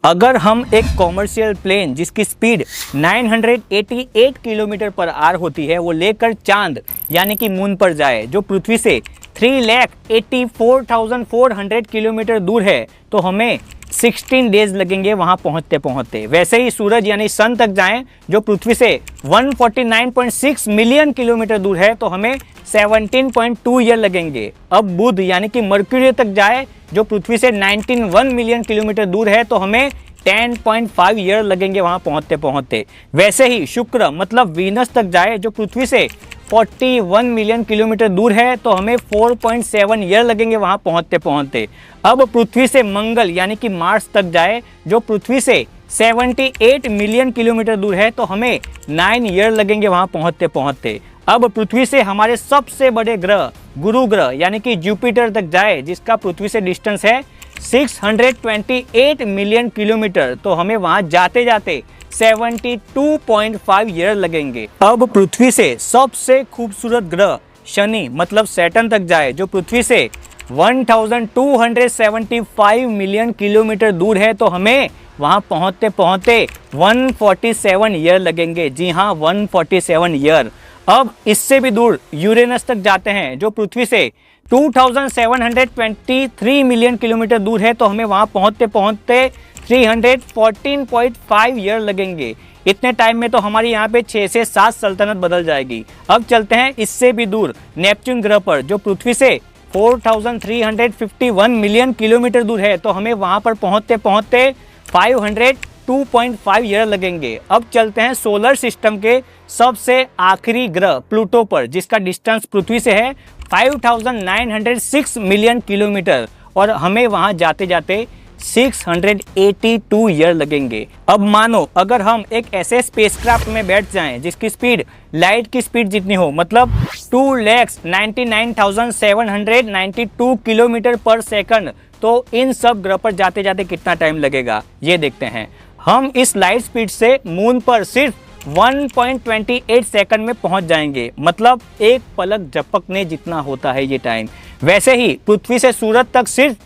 अगर हम एक कॉमर्शियल प्लेन जिसकी स्पीड 988 किलोमीटर पर आवर होती है वो लेकर चांद यानी कि मून पर जाए जो पृथ्वी से 3,84,400 किलोमीटर दूर है तो हमें 16 डेज लगेंगे वहां पहुंचते पहुंचते। वैसे ही सूरज यानी सन तक जाएं जो पृथ्वी से 149.6 मिलियन किलोमीटर दूर है तो हमें 17.2 ईयर लगेंगे। अब बुध यानी कि मर्क्यूरी तक जाए जो पृथ्वी से 19.1 मिलियन किलोमीटर दूर है तो हमें 10.5 ईयर लगेंगे वहां पहुंचते पहुंचते। वैसे ही शुक्र मतलब वीनस तक जाए जो पृथ्वी से 41 मिलियन किलोमीटर दूर है तो हमें 4.7 ईयर लगेंगे वहां पहुंचते पहुंचते। अब पृथ्वी से मंगल यानी कि मार्स तक जाए जो पृथ्वी से 78 मिलियन किलोमीटर दूर है तो हमें 9 ईयर लगेंगे वहां पहुंचते पहुंचते। अब पृथ्वी से हमारे सबसे बड़े ग्रह गुरु ग्रह यानी कि जुपिटर तक जाए जिसका पृथ्वी से डिस्टेंस है 628 मिलियन किलोमीटर तो हमें वहां जाते जाते 72.5 ईयर लगेंगे। अब पृथ्वी से सबसे खूबसूरत ग्रह शनि मतलब सैटर्न तक जाए जो पृथ्वी से 1275 मिलियन किलोमीटर दूर है तो हमें वहां पहुंचते पहुंचते 147 ईयर लगेंगे। जी हाँ, 147 ईयर। अब इससे भी दूर यूरेनस तक जाते हैं जो पृथ्वी से 2723 मिलियन किलोमीटर दूर है तो हमें वहां पहुंचते पहुंचते 314.5 ईयर लगेंगे। इतने टाइम में तो हमारी यहाँ पे 6 से 7 सल्तनत बदल जाएगी। अब चलते हैं इससे भी दूर नेपच्यून ग्रह पर जो पृथ्वी से 4351 मिलियन किलोमीटर दूर है तो हमें वहां पर पहुंचते पहुंचते 502.5 ईयर लगेंगे। अब चलते हैं सोलर सिस्टम के सबसे आखिरी ग्रह प्लूटो पर जिसका डिस्टेंस पृथ्वी से है 5906 मिलियन किलोमीटर और हमें वहां जाते जाते 682 ईयर लगेंगे। अब मानो अगर हम एक ऐसे स्पेसक्राफ्ट में बैठ जाएं जिसकी स्पीड लाइट की स्पीड जितनी हो मतलब 2,99,792 किलोमीटर पर सेकंड तो इन सब ग्रह पर जाते जाते कितना टाइम लगेगा ये देखते हैं। हम इस लाइट स्पीड से मून पर सिर्फ 1.28 सेकंड में पहुंच जाएंगे मतलब एक पलक झपकने जितना होता है ये टाइम। वैसे ही पृथ्वी से सूरज तक सिर्फ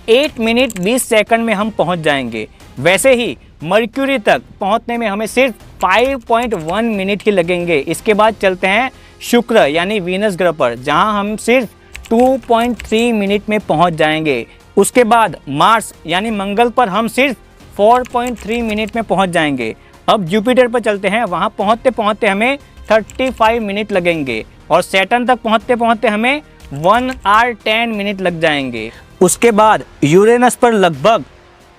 8 मिनट 20 सेकंड में हम पहुंच जाएंगे। वैसे ही मर्क्यूरी तक पहुंचने में हमें सिर्फ 5.1 मिनट ही लगेंगे। इसके बाद चलते हैं शुक्र यानी वीनस ग्रह पर जहां हम सिर्फ 2.3 मिनट में पहुंच जाएंगे। उसके बाद मार्स यानी मंगल पर हम सिर्फ 4.3 मिनट में पहुंच जाएंगे। अब जुपिटर पर चलते हैं, वहां पहुंचते पहुंचते हमें 35 मिनट लगेंगे और सैटर्न तक पहुंचते पहुंचते हमें 1 आवर 10 मिनट लग जाएंगे। उसके बाद यूरेनस पर लगभग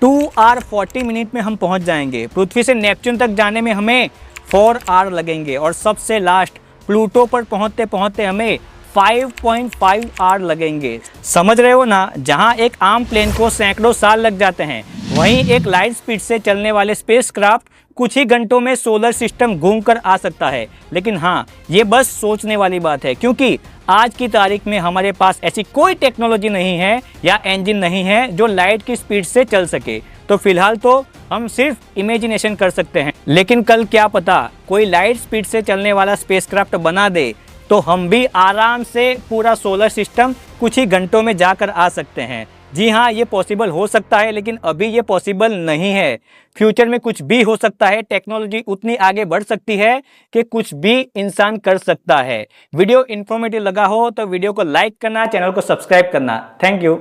2 आवर 40 मिनट में हम पहुंच जाएंगे। पृथ्वी से नेपच्यून तक जाने में हमें 4 आवर लगेंगे और सबसे लास्ट प्लूटो पर पहुंचते पहुंचते हमें 5.5 आवर लगेंगे। समझ रहे हो ना, जहां एक आम प्लेन को सैकड़ों साल लग जाते हैं वहीं एक लाइट स्पीड से चलने वाले स्पेसक्राफ्ट कुछ ही घंटों में सोलर सिस्टम घूमकर आ सकता है। लेकिन हाँ, ये बस सोचने वाली बात है क्योंकि आज की तारीख में हमारे पास ऐसी कोई टेक्नोलॉजी नहीं है या इंजन नहीं है जो लाइट की स्पीड से चल सके। तो फिलहाल तो हम सिर्फ इमेजिनेशन कर सकते हैं, लेकिन कल क्या पता कोई लाइट स्पीड से चलने वाला स्पेसक्राफ्ट बना दे तो हम भी आराम से पूरा सोलर सिस्टम कुछ ही घंटों में जाकर आ सकते हैं। जी हाँ, ये पॉसिबल हो सकता है लेकिन अभी ये पॉसिबल नहीं है। फ्यूचर में कुछ भी हो सकता है, टेक्नोलॉजी उतनी आगे बढ़ सकती है कि कुछ भी इंसान कर सकता है। वीडियो इन्फॉर्मेटिव लगा हो तो वीडियो को लाइक करना, चैनल को सब्सक्राइब करना। Thank you.